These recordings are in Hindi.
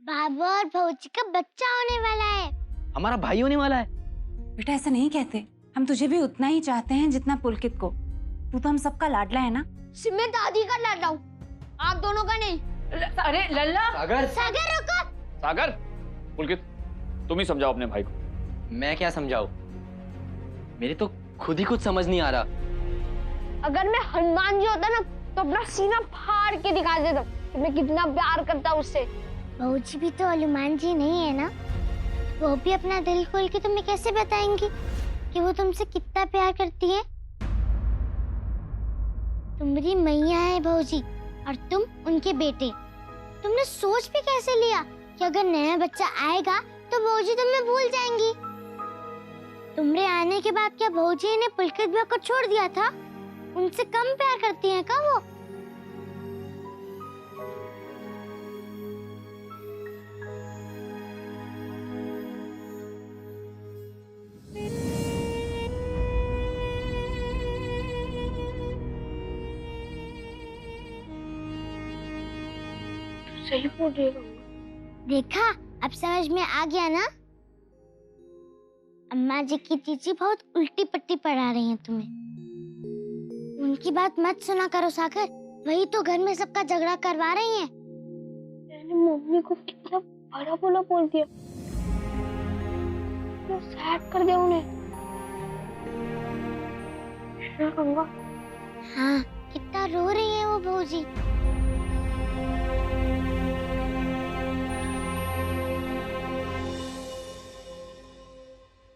बाबा और भौजी का बच्चा होने वाला है। हमारा भाई होने वाला है। बेटा ऐसा नहीं कहते, हम तुझे भी उतना ही चाहते हैं जितना पुलकित को। तू तो हम सबका लाडला है ना। सिर्फ मैं दादी का लाडला हूँ, आप दोनों का नहीं। अरे लल्ला। सागर, सागर रुको। सागर, पुलकित तुम ही समझाओ अपने भाई को। मैं क्या समझाऊं? मेरे तो खुद ही कुछ समझ नहीं आ रहा। अगर मैं हनुमान जी होता ना तो अपना सीना फाड़ के दिखा देता कि मैं कितना प्यार करता हूँ उससे। भौजी भी तो हनुमान जी नहीं है ना, वो भी अपना दिल खोल के तुम्हें कैसे बताएंगी कि वो तुमसे कितना प्यार करती है। तुम्हारी मैया है भौजी और तुम उनके बेटे। तुमने सोच भी कैसे लिया कि अगर नया बच्चा आएगा तो भौजी तुम्हें भूल जाएंगी। तुम्हारे आने के बाद क्या भौजी ने पुलकित भैया को छोड़ दिया था? उनसे कम प्यार करती हैं क्या वो? सही बोल रही हो। देखा, अब समझ में आ गया ना? अम्मा जी की चीची बहुत उल्टी पट्टी पढ़ा रही हैं तुम्हें। उनकी बात मत सुना करो सागर, वही तो घर में सबका झगड़ा करवा रही हैं। मैंने मम्मी को कितना बड़ा बोला बोल दिया, मैं सैड कर दिया उन्हें। हाँ, कितना रो रही है वो भौजी।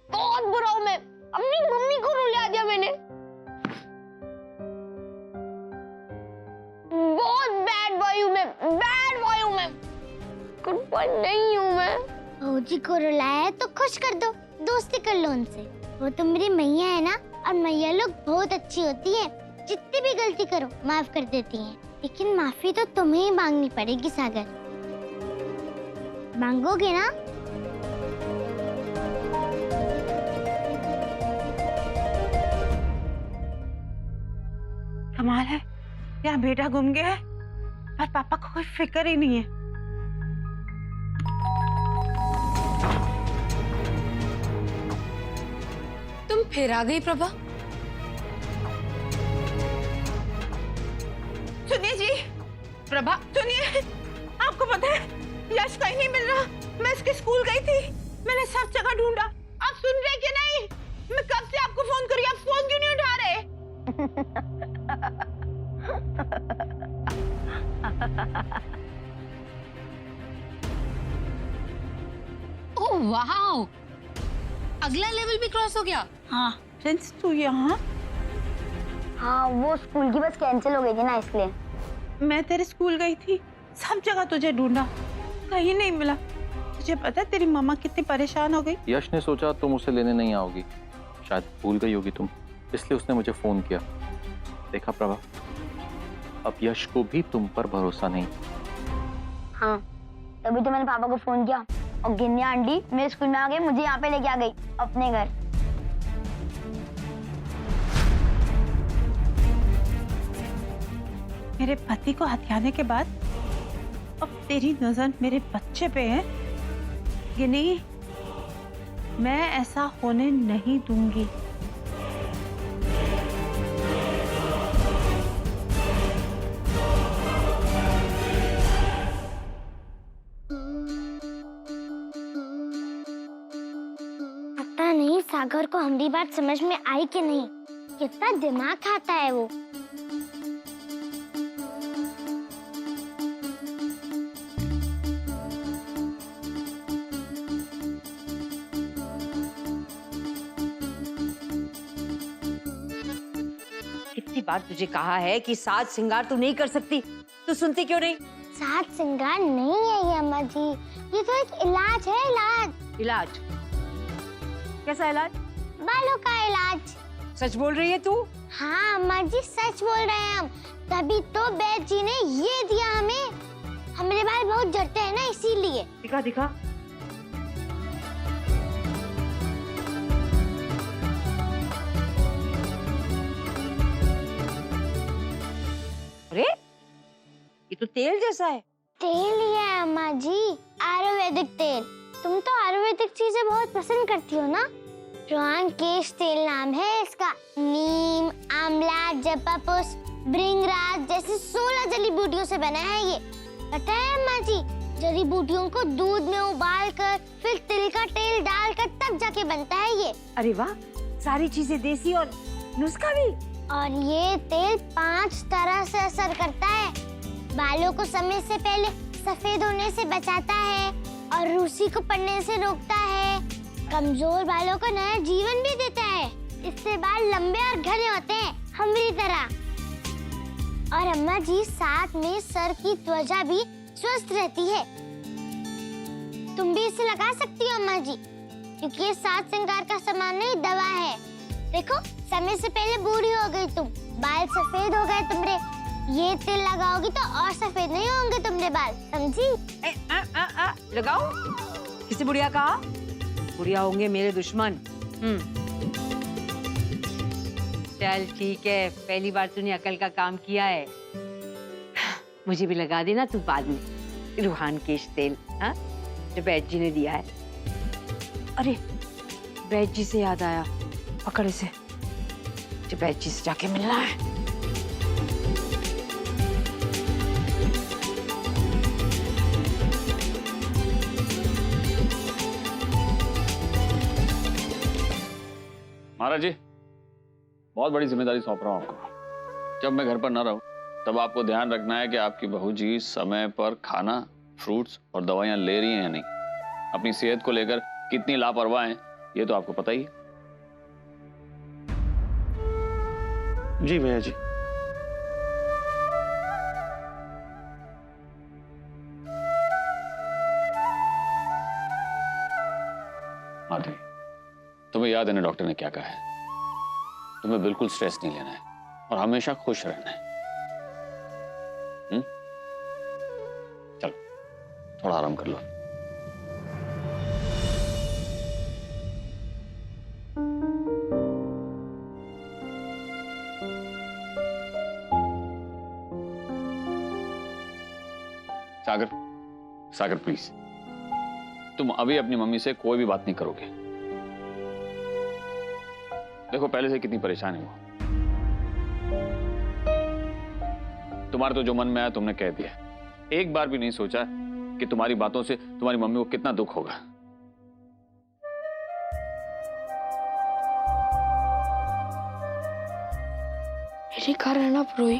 बहुत बुरा हूँ मैं, अपनी मम्मी को रुला दिया मैंने। बहुत बैड बॉय हूँ मैं, बैड बॉय हूँ मैं, गुड बॉय नहीं हूँ मैं। भौजी को रुलाया है तो खुश कर दो, दोस्ती कर लो उनसे। वो तो मेरी मैया है ना, और मैया लोग बहुत अच्छी होती है, जितनी भी गलती करो माफ कर देती हैं। लेकिन माफी तो तुम्हें ही मांगनी पड़ेगी सागर, मांगोगे ना? कमाल है, यहाँ बेटा गुम गया है और पापा को कोई फिक्र ही नहीं है। तुम फिर आ गई प्रभा। सुनिए जी, प्रभा सुनिए, आपको पता है यश कहीं नहीं मिल रहा। मैं इसके स्कूल गई थी, मैंने सब जगह ढूंढा। आप सुन रहे कि नहीं? मैं कब से आपको फोन करी, आप फोन क्यों नहीं उठा रहे? ओह वाह, अगला लेवल भी क्रॉस हो गया। हाँ प्रिंस, तू यहाँ? हाँ, वो स्कूल की बस कैंसिल हो गई थी ना, इसलिए। मैं तेरे स्कूल गई थी, सब जगह तुझे ढूंढा, कहीं नहीं मिला। तुझे पता है तेरी मम्मा कितनी परेशान हो गई? यश ने सोचा तुम उसे लेने नहीं आओगी, शायद भूल गई होगी तुम, इसलिए उसने मुझे फोन किया। देखा प्रभा, अब यश को भी तुम पर भरोसा नहीं। हाँ, तभी तो मैंने पापा को फोन किया और गिन्नी आंटी मेरे स्कूल में आ गई, मुझे यहाँ पे लेके आ गई अपने घर। मेरे पति को हथियाने के बाद अब तेरी नजर मेरे बच्चे पे है। गिनी, मैं ऐसा होने नहीं दूंगी। पता नहीं सागर को हमारी बात समझ में आई कि नहीं, कितना दिमाग खाता है वो। कितनी बार तुझे कहा है कि साज श्रृंगार तू नहीं कर सकती, तू सुनती क्यों नहीं? साज श्रृंगार नहीं है ये अम्मा जी, ये तो एक इलाज है। इलाज? इलाज? कैसा इलाज? बालों का इलाज। सच बोल रही है तू? हाँ अम्मा जी, सच बोल रहे हैं हम, तभी तो वैद्य जी ने ये दिया हमें। हमारे बाल बहुत झड़ते हैं ना, इसीलिए। दिखा दिखा। अरे ये तो तेल जैसा है। तेल ही है अम्मा जी, आरो आयुर्वेदिक तेल। तुम तो आयुर्वेदिक चीजें बहुत पसंद करती हो ना। रोहन केश तेल नाम है इसका। नीम, आंवला, जपापुष्प, भृंगराज जैसी 16 जड़ी बूटियों से बना है ये। पता है अम्मा जी, जड़ी बूटियों को दूध में उबालकर फिर तिल का तेल डालकर तब जाके बनता है ये। अरे वाह, सारी चीजें देसी और नुस्खा भी। और ये तेल 5 तरह से असर करता है। बालों को समय से पहले सफेद होने से बचाता है और रूसी को पड़ने से रोकता है। कमजोर बालों को नया जीवन भी देता है। इससे बाल लंबे और घने होते हैं, हमारी तरह। और अम्मा जी, साथ में सर की त्वचा भी स्वस्थ रहती है। तुम भी इसे लगा सकती हो अम्मा जी, क्योंकि ये साज श्रृंगार का सामान नहीं, दवा है। देखो, समय से पहले बूढ़ी हो गई तुम, बाल सफेद हो गए तुम्हारे। ये तेल लगाओगी तो और सफेद नहीं होंगे तुम्हारे बाल, समझी? लगाओ? किसी बुढ़िया कहा? बुढ़िया होंगे मेरे दुश्मन। चल ठीक है, पहली बार तूने अकल का काम किया है। मुझे भी लगा देना तू बाद में, रूहान केश तेल, हाँ, जो बैद जी ने दिया है। अरे बैद जी से याद आया, पकड़ इसे, जो बैद जी से जाके मिलना है। महाराज जी, बहुत बड़ी जिम्मेदारी सौंप रहा हूँ आपको। जब मैं घर पर न रहूं, तब आपको ध्यान रखना है कि आपकी बहू जी समय पर खाना, फ्रूट्स और दवाइयाँ ले रही हैं या नहीं। अपनी सेहत को लेकर कितनी लापरवाह हैं, ये तो आपको पता ही है। जी भैया जी। माधवी, तुम्हें याद है ना डॉक्टर ने क्या कहा है? तुम्हें बिल्कुल स्ट्रेस नहीं लेना है और हमेशा खुश रहना है। चलो थोड़ा आराम कर लो। सागर, सागर प्लीज, तुम अभी अपनी मम्मी से कोई भी बात नहीं करोगे। देखो पहले से कितनी परेशान है वो। तुम्हारे तो जो मन में आया तुमने कह दिया। एक बार भी नहीं सोचा कि तुम्हारी बातों से तुम्हारी मम्मी को कितना दुख होगा। मेरे कारण आप रोए,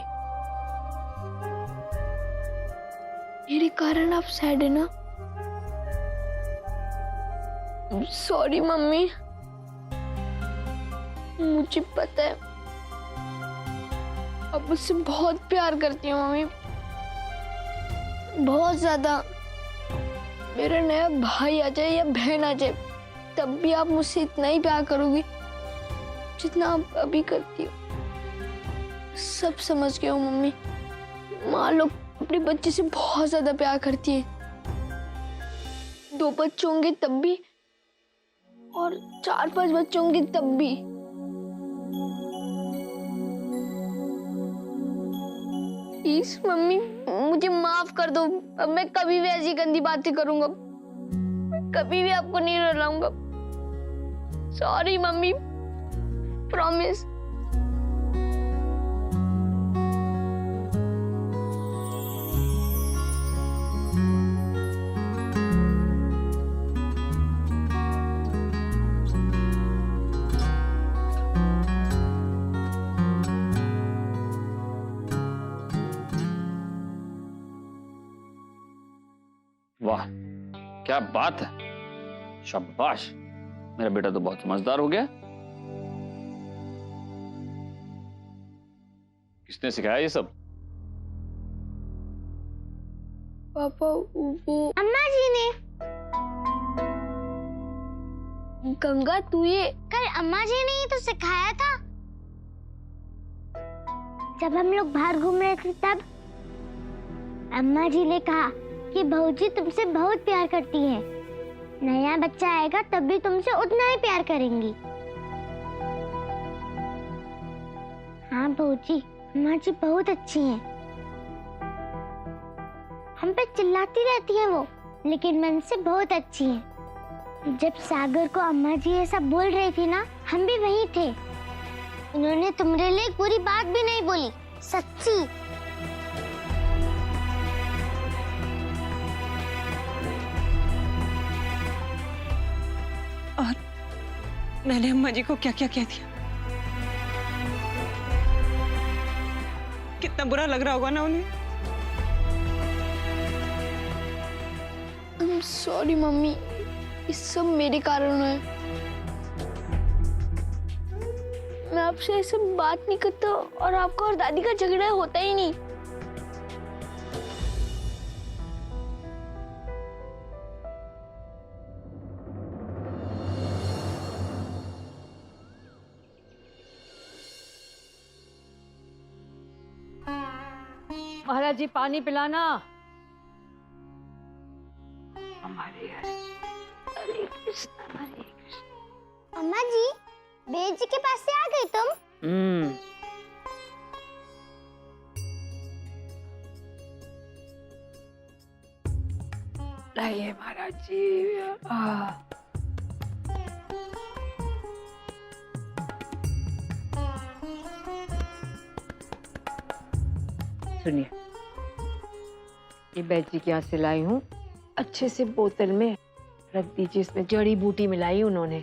मेरे कारण आप सैड है ना? सॉरी मम्मी, मुझे पता है अब मुझसे बहुत प्यार करती हूँ मम्मी, बहुत ज्यादा। मेरा नया भाई आ जाए या बहन आ जाए, तब भी आप मुझसे इतना ही प्यार करोगी जितना आप अभी करती हो। सब समझ गए हो मम्मी, माँ लोग अपने बच्चे से बहुत ज्यादा प्यार करती है। 2 बच्चे होंगे तब भी और 4-5 बच्चे होंगे तब भी। प्लीज मम्मी मुझे माफ कर दो, अब मैं कभी भी ऐसी गंदी बातें करूंगा, मैं कभी भी आपको नहीं रुलाऊंगा। Sorry mummy, promise. वाह क्या बात है, शाबाश, मेरा बेटा तो बहुत समझदार हो गया। किसने सिखाया ये सब? पापा वो अम्मा जी ने। गंगा तू ये कल अम्मा जी ने ही तो सिखाया था, जब हम लोग बाहर घूम रहे थे तब। अम्मा जी ने कहा कि बहू जी तुमसे बहुत प्यार करती है, नया बच्चा आएगा तब भी तुमसे उतना ही प्यार करेंगी। हाँ बहू जी, अम्मा जी बहुत अच्छी हैं। हम पे चिल्लाती रहती है वो, लेकिन मन से बहुत अच्छी हैं। जब सागर को अम्मा जी ये सब बोल रही थी ना, हम भी वहीं थे। उन्होंने तुम्हारे लिए एक बुरी बात भी नहीं बोली, सच्ची। और मैंने अम्मा जी को क्या क्या कह दिया? कितना बुरा लग रहा होगा ना उन्हें। सॉरी मम्मी, ये सब मेरे कारण है। मैं आपसे ऐसे बात नहीं करता और आपका और दादी का झगड़ा होता ही नहीं। महाराज जी पानी पिलाना। हमारे हरे कृष्ण हरे कृष्ण। अम्मा जी, बेद जी के पास से आ गई तुम? लाइए महाराज जी। सुनिए, ये बैद जी के यहाँ से लाई हूँ, अच्छे से बोतल में रख दीजिए। इसमें जड़ी बूटी मिलाई उन्होंने।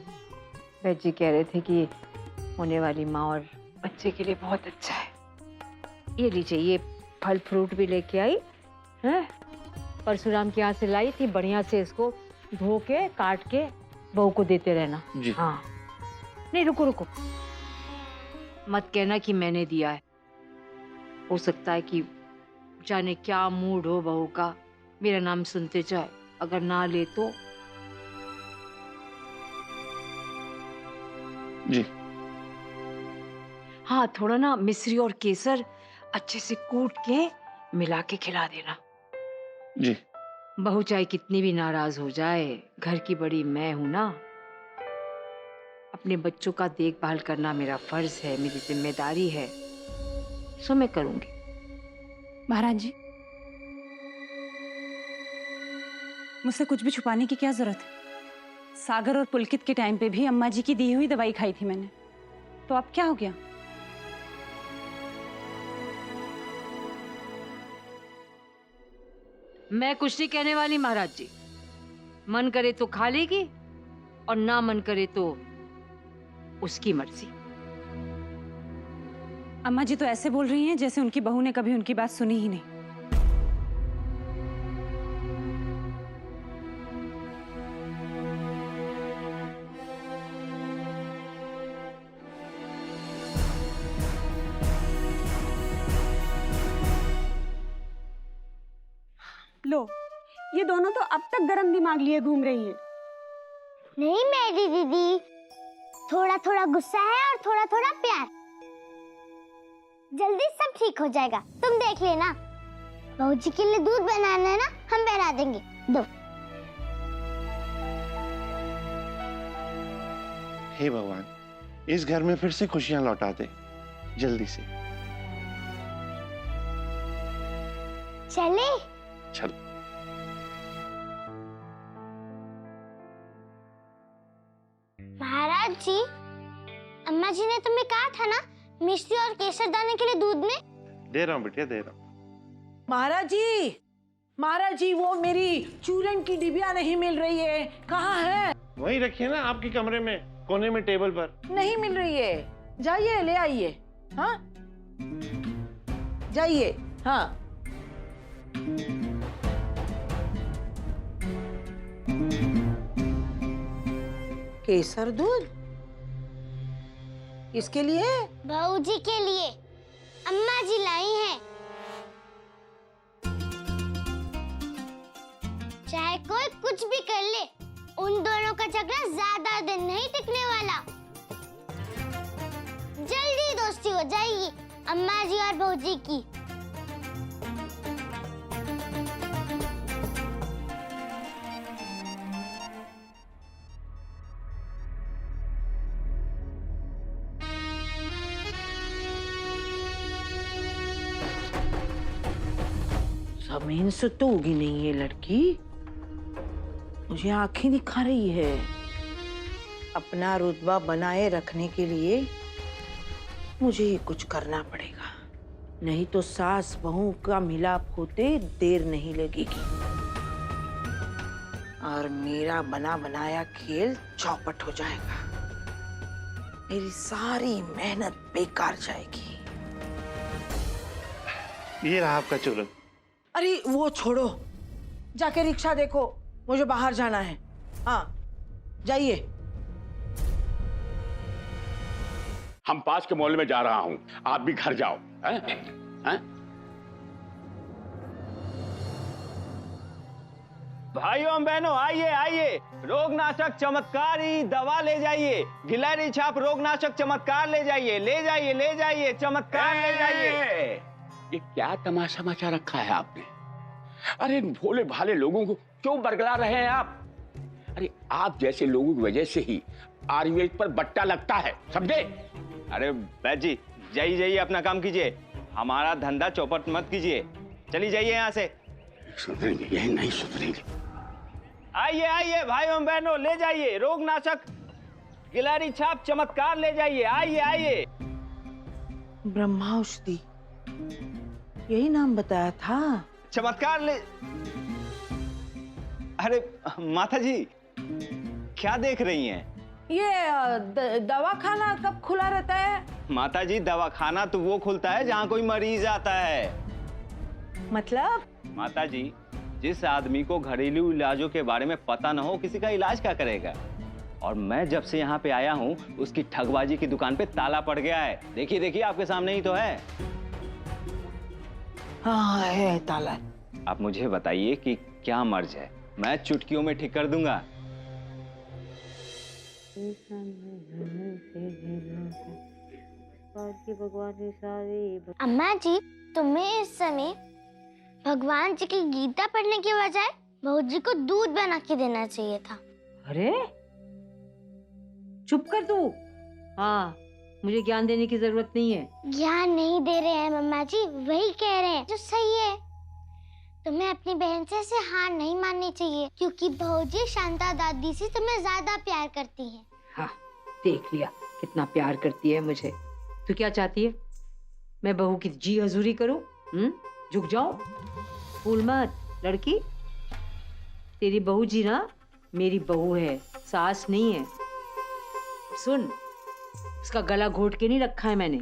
बैद जी कह रहे थे कि होने वाली माँ और बच्चे के लिए बहुत अच्छा है। ये लीजिए, ये फल फ्रूट भी लेके आई है। परशुराम के यहाँ से लाई थी, बढ़िया से इसको धो के काट के बहू को देते रहना जी। हाँ नहीं, रुको रुको, मत कहना कि मैंने दिया है। हो सकता है कि जाने क्या मूड हो बहू का, मेरा नाम सुनते जाए, अगर ना ले तो। जी। हाँ, थोड़ा ना मिश्री और केसर अच्छे से कूट के मिला के खिला देना। जी। बहू चाहे कितनी भी नाराज हो जाए, घर की बड़ी मैं हूं ना। अपने बच्चों का देखभाल करना मेरा फर्ज है, मेरी जिम्मेदारी है, सो मैं करूंगी। महाराज जी, मुझसे कुछ भी छुपाने की क्या जरूरत है? सागर और पुलकित के टाइम पे भी अम्मा जी की दी हुई दवाई खाई थी मैंने, तो अब क्या हो गया? मैं कुछ नहीं कहने वाली महाराज जी। मन करे तो खा लेगी और ना मन करे तो उसकी मर्जी। अम्मा जी तो ऐसे बोल रही हैं जैसे उनकी बहू ने कभी उनकी बात सुनी ही नहीं। लो, ये दोनों तो अब तक गरम दिमाग लिए घूम रही हैं। नहीं मेरी दीदी, थोड़ा थोड़ा गुस्सा है और थोड़ा थोड़ा प्यार। जल्दी सब ठीक हो जाएगा, तुम देख लेना। बहू जी के लिए दूध बनाना है ना, हम बना देंगे। दो। हे भगवान, इस घर में फिर से खुशियां लौटा दे जल्दी से। चले? चल। महाराज जी, अम्मा जी ने तुम्हें कहा था ना मिश्री और केसर दाने के लिए दूध में। दे रहा हूँ बेटिया, दे रहा हूँ। महाराज जी वो मेरी चूरन की डिबिया नहीं मिल रही है, कहाँ है? वहीं रखिए ना, आपके कमरे में, कोने में टेबल पर। नहीं मिल रही है, जाइए ले आइए। हाँ जाइए। हाँ केसर दूध किसके लिए? बहू जी के लिए, अम्मा जी लाई हैं। चाहे कोई कुछ भी कर ले, उन दोनों का झगड़ा ज्यादा दिन नहीं टिकने वाला। जल्दी दोस्ती हो जाएगी अम्मा जी और बहू जी की। जमीन से तो होगी नहीं ये लड़की। मुझे आंखें दिखा रही है। अपना रुतबा बनाए रखने के लिए मुझे ही कुछ करना पड़ेगा, नहीं तो सास बहू का मिलाप होते देर नहीं लगेगी और मेरा बना बनाया खेल चौपट हो जाएगा। मेरी सारी मेहनत बेकार जाएगी। ये रहा आपका चूरन। अरे वो छोड़ो, जाके रिक्शा देखो, मुझे बाहर जाना है। हाँ जाइए। हम पास के मोहल्ले में जा रहा हूं, आप भी घर जाओ। हैं? हैं? भाइयों बहनों आइए आइए, रोगनाशक चमत्कारी दवा ले जाइए। गिलहरी छाप रोगनाशक चमत्कार ले जाइए, ले जाइए ले जाइए, चमत्कार ले जाइए। ये क्या तमाशा मचा रखा है आपने? अरे भोले भाले लोगों को क्यों बरगला रहे हैं आप? अरे आप जैसे लोगों की वजह से ही आयुर्वेद पर बट्टा लगता है, समझे? अरे बैद जी जाइए जाइए, अपना काम कीजिए, हमारा धंधा चौपट मत कीजिए। चली जाइए यहाँ से। सुधरेंगे, यही नहीं सुधरेंगे। आइए आइए भाइयों बहनों, ले जाइए रोगनाशक गिलहरी छाप चमत्कार ले जाइए। आइए आइए। ब्रह्माउषधि, यही नाम बताया था। चमत्कार ले। अरे माता जी क्या देख रही हैं? ये दवाखाना कब खुला रहता है? माता जी दवाखाना तो वो खुलता है जहाँ कोई मरीज आता है। मतलब? माता जी जिस आदमी को घरेलू इलाजों के बारे में पता न हो, किसी का इलाज क्या करेगा? और मैं जब से यहाँ पे आया हूँ उसकी ठगबाजी की दुकान पे ताला पड़ गया है। देखिए देखिए आपके सामने ही तो है। हाँ है ताला। आप मुझे बताइए कि क्या मर्ज है, मैं चुटकियों में ठीक कर दूंगा। अम्मा जी तुम्हें इस समय भगवान जी की गीता पढ़ने के बजाय बहू जी को दूध बना के देना चाहिए था। अरे चुप कर तू। हाँ मुझे ज्ञान देने की जरूरत नहीं है। ज्ञान नहीं दे रहे हैं मम्मा जी, वही कह रहे हैं जो सही है। तुम्हें अपनी बहन से ऐसे हार नहीं माननी चाहिए, क्योंकि बहू जी शांता दादी से तुम्हें ज्यादा प्यार करती हैं। हाँ देख लिया कितना प्यार करती है मुझे। तू क्या चाहती है, मैं बहू की जी हजूरी करूं? झुक जाऊं? फूल मत लड़की, तेरी बहू जी ना मेरी बहू है, सास नहीं है। सुन, इसका गला घोट के नहीं रखा है मैंने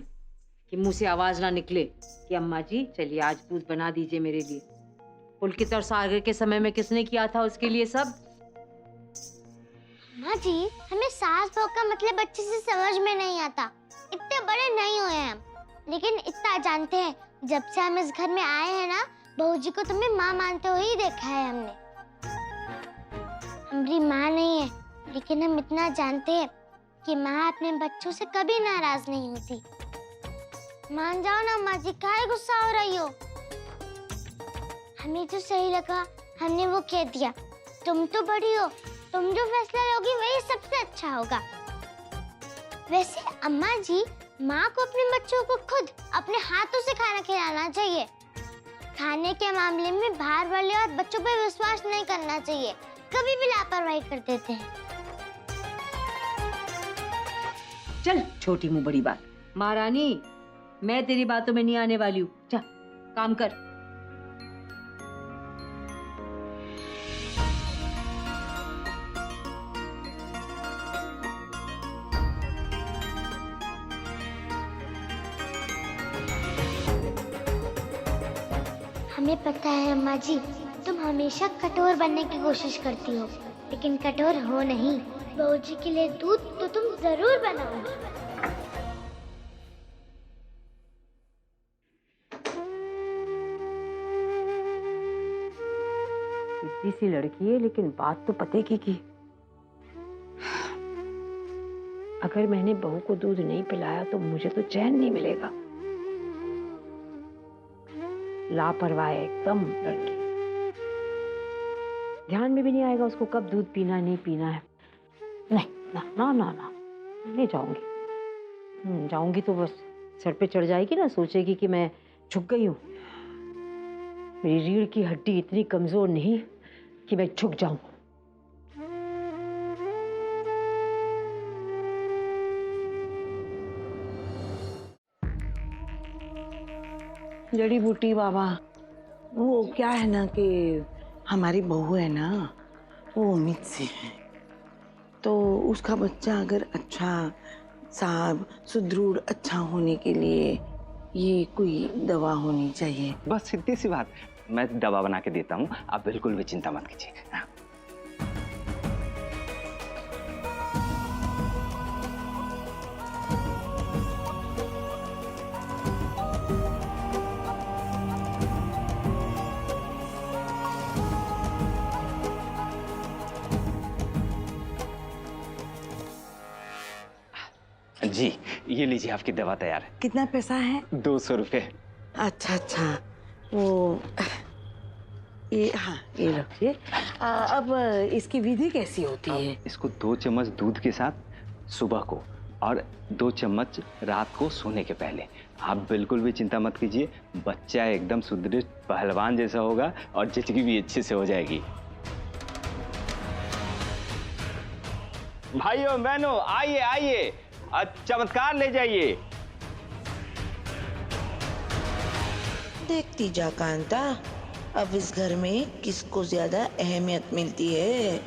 कि मुंह से आवाज ना निकले कि अम्मा जी चलिए आज दूध बना दीजिए मेरे लिए। पुलकित और सागर के समय में किसने किया था उसके लिए सब? माँ जी हमें सास बहू का मतलब अच्छे से समझ में नहीं आता, इतने बड़े नहीं हुए हम, लेकिन इतना जानते हैं जब से हम इस घर में आए हैं ना, बहू जी को तुम्हें माँ मानते हुए ही देखा है हमने। हमारी माँ नहीं है, लेकिन हम इतना जानते हैं कि माँ अपने बच्चों से कभी नाराज नहीं होती। मान जाओ ना माँ जी, काहे गुस्सा हो रही हो? हमें जो सही लगा हमने वो कह दिया। तुम तो बड़ी हो, तुम जो फैसला लोगी वही सबसे अच्छा होगा। वैसे अम्मा जी, माँ को अपने बच्चों को खुद अपने हाथों से खाना खिलाना चाहिए। खाने के मामले में बाहर वाले और बच्चों पर विश्वास नहीं करना चाहिए, कभी भी लापरवाही कर देते हैं। चल छोटी मुंह बड़ी बात। महारानी मैं तेरी बातों में नहीं आने वाली हूँ, जा काम कर। हमें पता है अम्मा जी, तुम हमेशा कठोर बनने की कोशिश करती हो, लेकिन कठोर हो नहीं। बहू जी के लिए दूध तो तुम जरूर बनाओगी। इतनी सी लड़की है लेकिन बात तो पते की। अगर मैंने बहू को दूध नहीं पिलाया तो मुझे तो चैन नहीं मिलेगा। लापरवाह है एकदम लड़की, ध्यान में भी नहीं आएगा उसको कब दूध पीना नहीं पीना है। नहीं ना ना ना ना नहीं जाऊंगी। जाऊंगी तो बस सर पे चढ़ जाएगी ना, सोचेगी कि मैं झुक गई हूँ। मेरी रीढ़ की हड्डी इतनी कमजोर नहीं कि मैं झुक जाऊं। जड़ी बूटी बाबा, वो क्या है ना कि हमारी बहू है ना, वो उम्मीद से है, तो उसका बच्चा अगर अच्छा साफ सुदृढ़ अच्छा होने के लिए ये कोई दवा होनी चाहिए। बस सीधी सी बात, मैं दवा बना के देता हूँ, आप बिल्कुल भी चिंता मत कीजिए। हाँ। जी, ये लीजिए आपकी दवा तैयार है। कितना पैसा है? 200 रुपये। अच्छा अच्छा, वो ये, हाँ ये रखिए। अब इसकी विधि कैसी होती है? इसको 2 चम्मच दूध के साथ सुबह को और 2 चम्मच रात को सोने के पहले। आप बिल्कुल भी चिंता मत कीजिए, बच्चा एकदम सुदृढ़ पहलवान जैसा होगा और जिंदगी भी अच्छे से हो जाएगी। भाइयों बहनों, आइए आइए, चमत्कार ले जाइए। देखती जा कांता, अब इस घर में किसको ज्यादा अहमियत मिलती है।